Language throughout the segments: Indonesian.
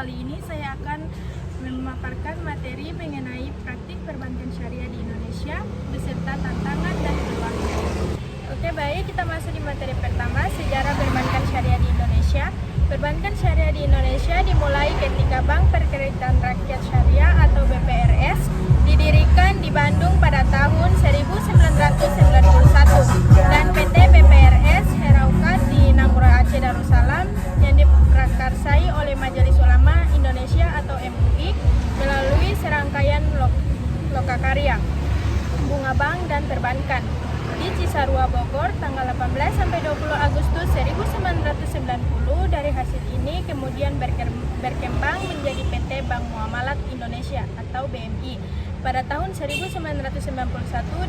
kali ini saya akan memaparkan materi mengenai praktik perbankan syariah di Indonesia beserta tantangan dan peluangnya. Oke, baik, kita masuk di materi pertama, sejarah perbankan syariah di Indonesia. Perbankan syariah di Indonesia dimulai ketika Bank Perkreditan Rakyat Syariah atau BPRS didirikan di Bandung pada tahun 1991 dan PT BPRS Heraukat di Namura Aceh Darussalam yang diprakarsai oleh Majelis Ulama Indonesia atau MUI melalui serangkaian lokakarya, bunga bank dan perbankan di Cisarua, Bogor tanggal 18 sampai 20 Agustus 1990. Dari hasil ini kemudian berkembang menjadi PT Bank Muamalat Indonesia atau BMI pada tahun 1991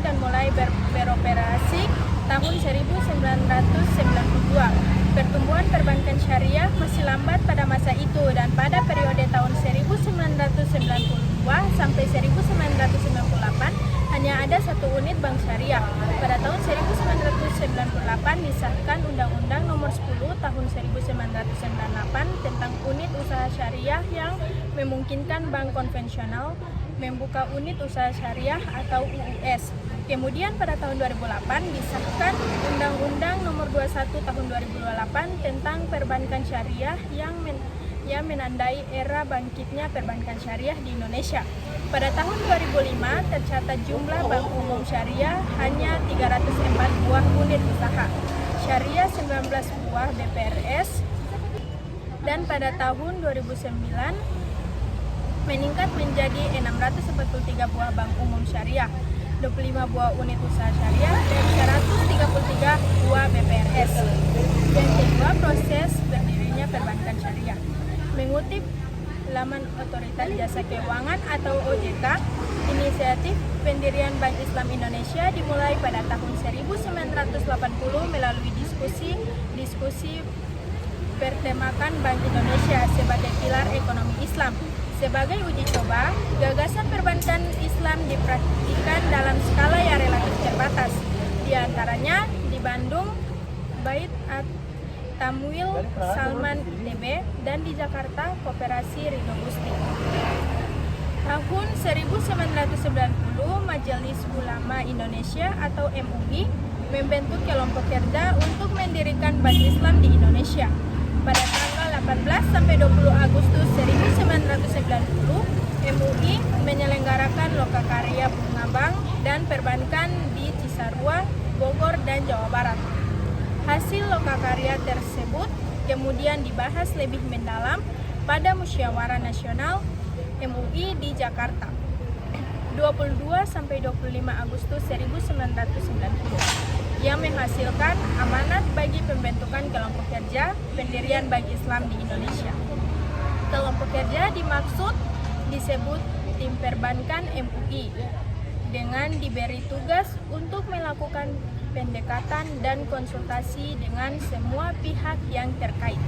dan mulai beroperasi tahun 1992. Pertumbuhan perbankan syariah masih lambat pada masa itu dan pada periode tahun 1992 sampai 1998 hanya ada satu unit bank syariah. Pada tahun 1998 disahkan Undang-Undang Nomor 10 Tahun 1998 tentang unit usaha syariah yang memungkinkan bank konvensional membuka unit usaha syariah atau UUS. Kemudian pada tahun 2008 disahkan Undang-Undang Nomor 21 Tahun 2028 tentang perbankan syariah yang menandai era bangkitnya perbankan syariah di Indonesia. Pada tahun 2005 tercatat jumlah bank umum syariah hanya 304 buah unit usaha syariah, 19 buah BPRS, dan pada tahun 2009 meningkat menjadi 643 buah bank umum syariah, 25 buah unit usaha syariah, dan 133 buah BPRS. Yang kedua, proses berdirinya perbankan syariah. Mengutip laman Otoritas Jasa Keuangan atau OJK, inisiatif pendirian Bank Islam Indonesia dimulai pada tahun 1980 melalui diskusi bertemakan Bank Indonesia sebagai pilar ekonomi Islam. Sebagai uji coba, gagasan perbankan Islam dipraktikkan dalam skala yang relatif terbatas. Di antaranya di Bandung, Bait Tamwil Salman DB, dan di Jakarta Koperasi Ridho Gusti. Tahun 1990 Majelis Ulama Indonesia atau MUI membentuk kelompok kerja untuk mendirikan Bank Islam di Indonesia. Pada tanggal 18 sampai 20 Agustus 1990, MUI menyelenggarakan lokakarya bunga bank dan perbankan di Cisarua, Bogor, dan Jawa Barat. Hasil lokakarya tersebut kemudian dibahas lebih mendalam pada Musyawarah Nasional MUI di Jakarta 22 sampai 25 Agustus 1990 yang menghasilkan amanat bagi pembentukan kelompok kerja pendirian Bank Islam di Indonesia. Kelompok kerja dimaksud disebut tim perbankan MUI dengan diberi tugas untuk melakukan pendekatan dan konsultasi dengan semua pihak yang terkait.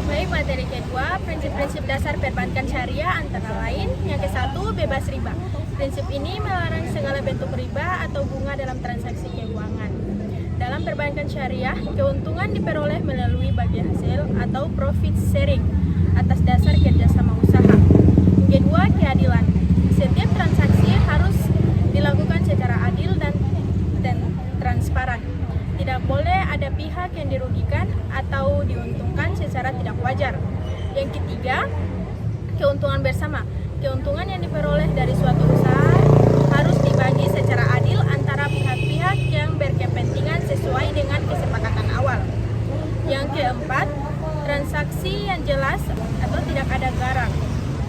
Baik, materi kedua, prinsip-prinsip dasar perbankan syariah antara lain. Yang ke-1, bebas riba. Prinsip ini melarang segala bentuk riba atau bunga dalam transaksi keuangan. Dalam perbankan syariah, keuntungan diperoleh melalui bagi hasil atau profit sharing atas dasar kerjasama usaha. Kedua, keadilan. Setiap transaksi harus dilakukan secara adil dan transparan. Tidak boleh ada pihak yang dirugikan atau diuntungkan secara tidak wajar. Yang ketiga, keuntungan bersama. Keuntungan yang diperoleh dari suatu usaha harus dibagi secara adil antara pihak-pihak yang berkepentingan sesuai dengan kesepakatan awal. Yang keempat, transaksi yang jelas atau tidak ada garang.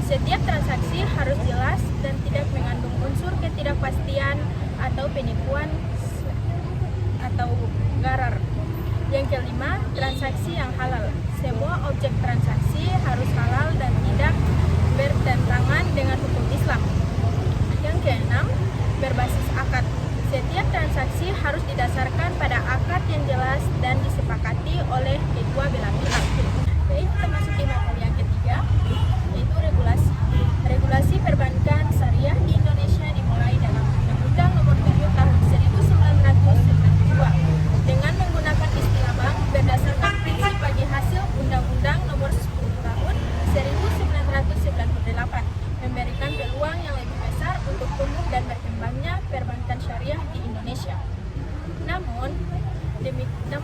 Setiap transaksi harus jelas dan tidak mengandung unsur ketidakpastian atau penipuan atau garar. Yang kelima, transaksi yang halal. Semua objek transaksi harus halal dan tidak bertentangan dengan hukum Islam. Yang keenam, berbasis akad. Setiap transaksi harus didasarkan pada akad yang jelas dan disepakati oleh kedua belah pihak. Baik, kita masuk di materi yang ketiga, yaitu regulasi. Regulasi perbankan syariah di Indonesia dimulai dalam Undang-Undang Nomor 7 Tahun 1992 dengan menggunakan istilah bank berdasarkan prinsip bagi hasil Undang-Undang Nomor 10 Tahun 1999 Indonesia. Namun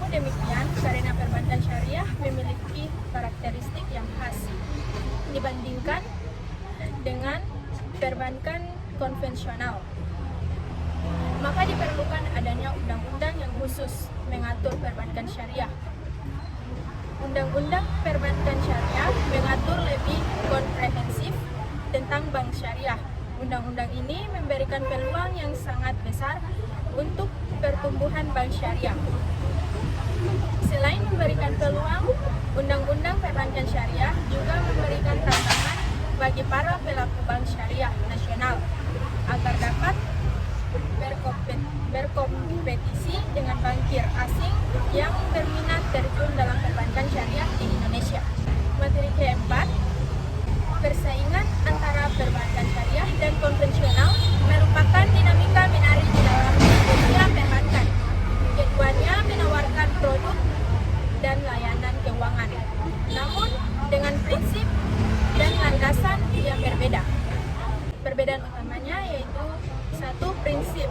demikian, karena perbankan syariah memiliki karakteristik yang khas dibandingkan dengan perbankan konvensional, maka diperlukan adanya undang-undang yang khusus mengatur perbankan syariah. Undang-undang perbankan syariah mengatur lebih komprehensif tentang bank syariah. Undang-undang ini memberikan peluang yang sangat besar untuk pertumbuhan bank syariah. Selain memberikan peluang, Undang-undang perbankan syariah juga memberikan tantangan bagi para pelaku bank syariah nasional agar dapat berkompetisi dengan bankir asing yang berminat terjun dalam perbankan syariah di Indonesia. Materi keempat, persaingan antara perbankan syariah dan konvensional merupakan dinamika menarik di dalam dunia perbankan. Keduanya menawarkan produk dan layanan keuangan, namun dengan prinsip dan landasan yang berbeda. Perbedaan utamanya yaitu satu, prinsip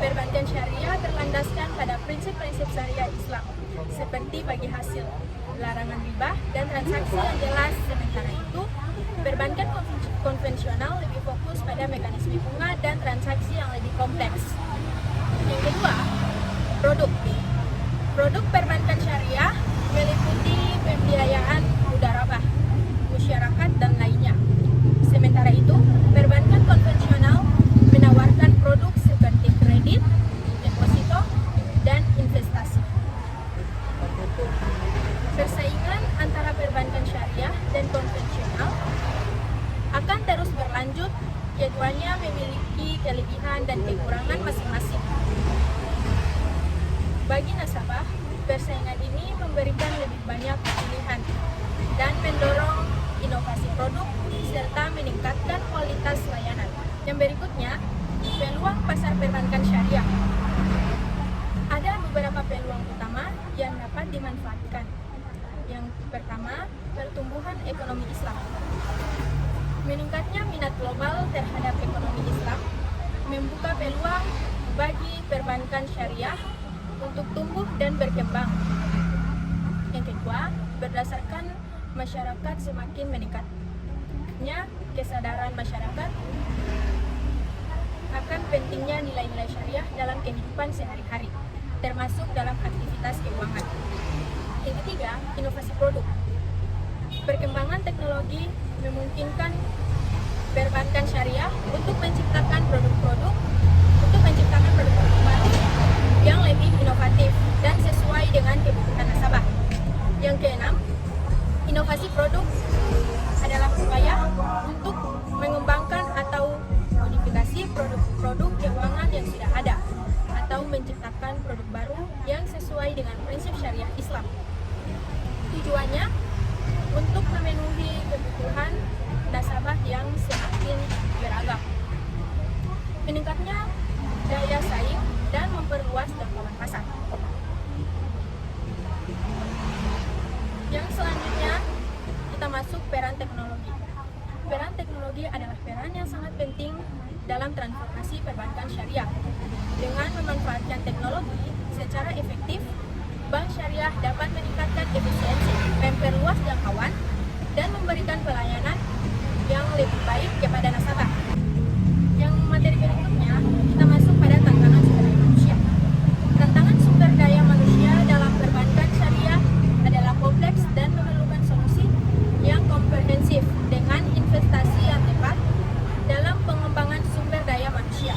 perbankan syariah berlandaskan pada prinsip-prinsip syariah Islam seperti bagi hasil, larangan riba, dan transaksi yang jelas. Sementara itu, perbankan konvensional lebih fokus pada mekanisme bunga dan transaksi yang lebih kompleks. Yang kedua, produk perbankan syariah meliputi pembiayaan mudharabah, musyarakah, dan lainnya. Sementara itu, perbankan konvensional menawarkan produk seperti kredit, deposito, dan investasi. Persaingan antara perbankan syariah dan konvensional akan terus berlanjut. Keduanya memiliki kelebihan dan kekurangan masing-masing. Bagi nasabah, persaingan ini memberikan lebih banyak pilihan dan mendorong inovasi produk serta meningkatkan kualitas layanan. Yang berikutnya, peluang pasar perbankan syariah. Ada beberapa peluang utama yang dapat dimanfaatkan. Yang pertama, pertumbuhan ekonomi Islam. Meningkatnya minat global terhadap ekonomi Islam membuka peluang bagi perbankan syariah untuk tumbuh dan berkembang. Yang kedua, berdasarkan masyarakat semakin meningkatnya kesadaran masyarakat akan pentingnya nilai-nilai syariah dalam kehidupan sehari-hari, termasuk dalam aktivitas keuangan. Yang ketiga, inovasi produk. Perkembangan teknologi memungkinkan perbankan syariah untuk menciptakan produk-produk baru yang lebih inovatif dan sesuai dengan kebutuhan nasabah. Yang keenam, inovasi produk adalah upaya untuk mengembangkan atau modifikasi produk-produk keuangan yang sudah ada atau menciptakan produk baru yang sesuai dengan prinsip syariah Islam. Tujuannya untuk memenuhi kebutuhan nasabah yang semakin beragam, meningkatnya daya saing, dan memperluas jangkauan pasar. Yang selanjutnya, kita masuk peran teknologi. Peran teknologi adalah peran yang sangat penting dalam transformasi perbankan syariah. Dengan memanfaatkan teknologi secara efektif, bank syariah dapat meningkatkan efisiensi, memperluas jangkauan, dan memberikan pelayanan yang lebih baik kepada nasabah. Yang materi berikutnya, kita masuk pada tantangan sumber daya manusia. Tantangan sumber daya manusia dalam perbankan syariah adalah kompleks dan memerlukan solusi yang komprehensif dengan investasi yang tepat dalam pengembangan sumber daya manusia.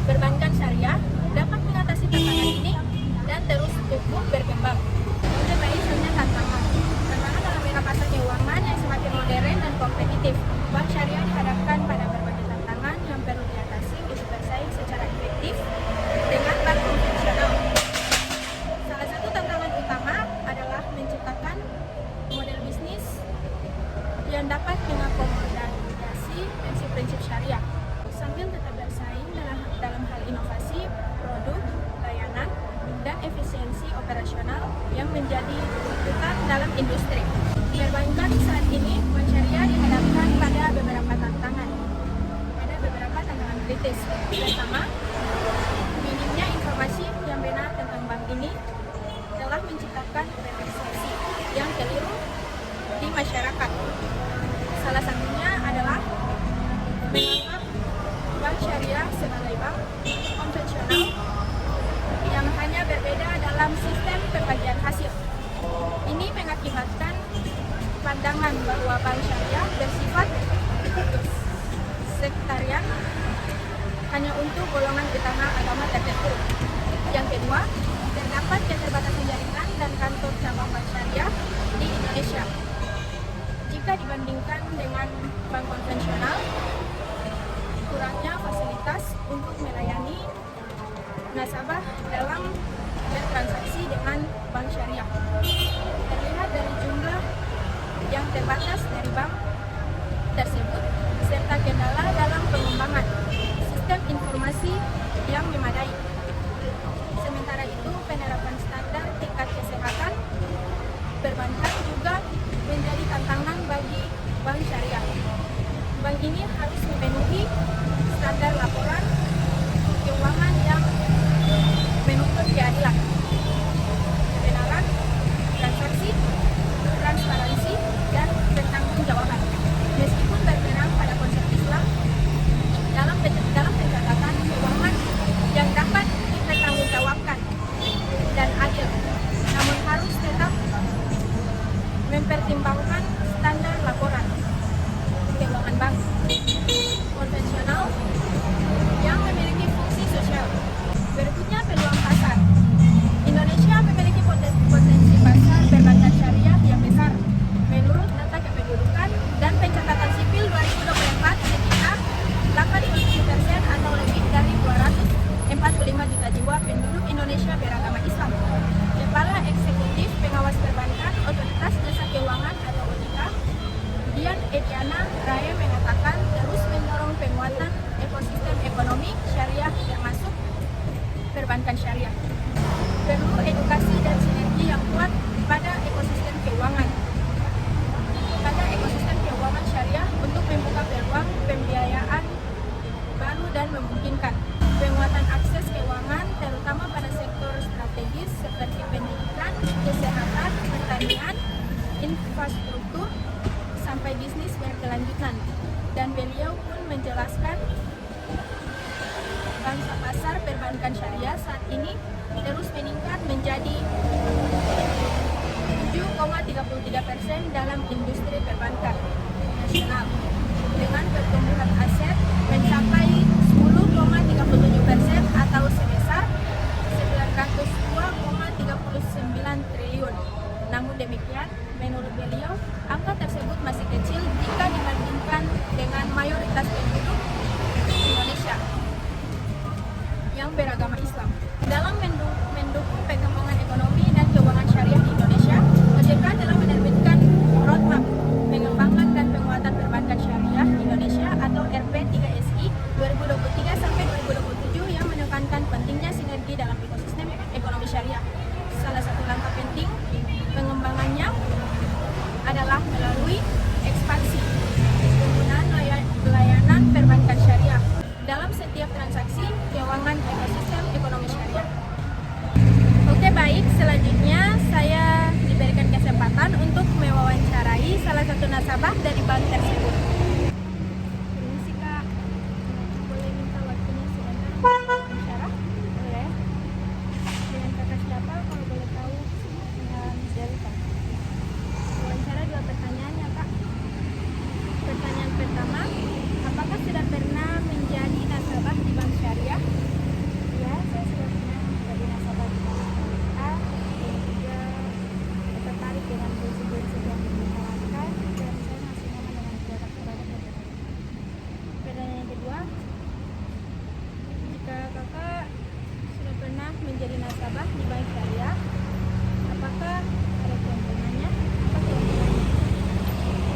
Perbankan syariah dapat mengatasi tantangan ini dan terus tumbuh berkembang. Kemudian misalnya tantangan dalam era pasar keuangan yang semakin modern dan kompetitif, bank syariah dihadapkan pada berbagai tantangan yang perlu diatasi untuk bersaing secara efektif dengan bank konvensional. Salah satu tantangan utama adalah menciptakan model bisnis yang dapat mengakomodasi prinsip-prinsip syariah sambil tetap bersaing dalam hal inovasi, produk, layanan, dan efisiensi operasional yang menjadi tuntutan dalam industri. Perbankan saat ini, bank syariah dihadapkan pada beberapa tantangan kritis. Pertama, minimnya golongan utama agama tertentu. Yang kedua, terdapat keterbatasan jaringan dan kantor cabang bank syariah di Indonesia. Jika dibandingkan dengan bank konvensional, kurangnya fasilitas untuk melayani nasabah dalam bertransaksi dengan bank syariah. Terlihat dari jumlah yang terbatas dari bank tersebut, serta kendala dalam pengembangan sistem informasi yang memadai. Sementara itu, penerapan standar tingkat kesehatan perbankan juga menjadi tantangan bagi bank syariah. Bank ini harus memenuhi standar laporan keuangan yang menuntut keadilan, kebenaran, transaksi, transparansi, dan pertanggungjawaban. Meskipun berpegang pada konsep Islam dalam pencatatan keuangan yang dapat dipertanggungjawabkan dan adil, namun harus tetap mempertimbangkan standar laporan keuangan bank konvensional yang memiliki fungsi sosial. Berikutnya, peluang pasar. Indonesia memiliki potensi pasar perbankan syariah yang besar. Menurut data kependudukan dan pencatatan sipil 2024, sekitar 87% atau lebih dari 245 juta jiwa penduduk Indonesia beragama Islam. Kepala Eksekutif Pengawas Perbankan Otoritas Jasa Keuangan atau OJK, Dian Ediana Rae mengatakan terus mendorong penguatan ekosistem ekonomi syariah termasuk perbankan syariah. Perlu edukasi dan sinergi yang kuat pada ekosistem keuangan. Syariah untuk membuka peluang pembiayaan baru dan memungkinkan penguatan akses keuangan terutama pada sektor strategis seperti pendidikan, kesehatan, pertanian, infrastruktur, sampai bisnis berkelanjutan. Dan beliau pun menjelaskan pangsa pasar perbankan syariah saat ini terus meningkat menjadi 7,33% dalam industri perbankan nasional, dengan pertumbuhan aset mencapai 10,37% atau sebesar 902,39 triliun. Namun demikian, menurut beliau, angka tersebut masih kecil jika dibandingkan dengan mayoritas penduduk Indonesia yang beragama Islam. Dalam mendukung pengembangan ekonomi dan keuangan syariah di Indonesia, OJK telah menerbitkan roadmap pengembangan dan penguatan perbankan syariah Indonesia atau RP3SI 2023 sampai 2027 yang menekankan pentingnya sinergi dalam ekosistem ekonomi syariah. Salah satu langkah penting pengembangannya adalah melalui ekspansi penggunaan layanan perbankan syariah dalam setiap transaksi keuangan ekosistem ekonomi syariah. Oke, baik, selanjutnya saya diberikan kesempatan untuk mewawancarai salah satu nasabah dari bank tersebut. Permisi Kak, boleh minta waktunya sebentar untuk wawancara? Boleh. Dengan kakak siapa kalau boleh tahu? Dengan Delta. Wawancara 2 pertanyaan ya Kak. Pertanyaan pertama, apakah sudah pernah menjadi nasabah di bank syariah? Ya, saya sudah pernah menjadi nasabah di bank syariah dan juga tertarik dengan prinsip-prinsip yang ditawarkan dan saya masih nyaman dengan produk-produk yang ada. Pertanyaan yang kedua, jika kakak sudah pernah menjadi nasabah di bank syariah, apakah ada keuntungannya? Apa keuntungannya?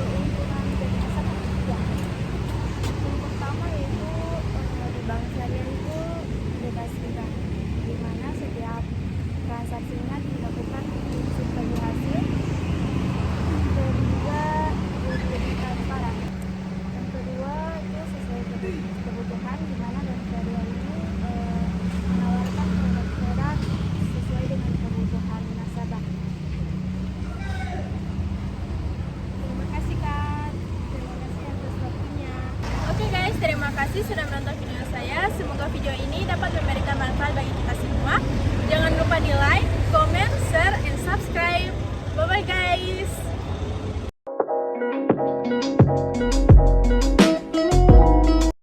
Keuntungan dari nasabah? Ya. Yang pertama yaitu di bank syariah itu bebas riba, di mana setiap transaksinya dilakukan prinsip bagi hasil dan juga lebih transparan. Yang kedua itu sesuai kebutuhan, di mana bank syariah ini menawarkan produk-produk sesuai dengan kebutuhan nasabah. Terima kasih Kak, terima kasih atas waktunya. Oke guys, terima kasih sudah menonton video saya. Semoga video ini dapat memberikan manfaat bagi kita semua. Jangan lupa di like,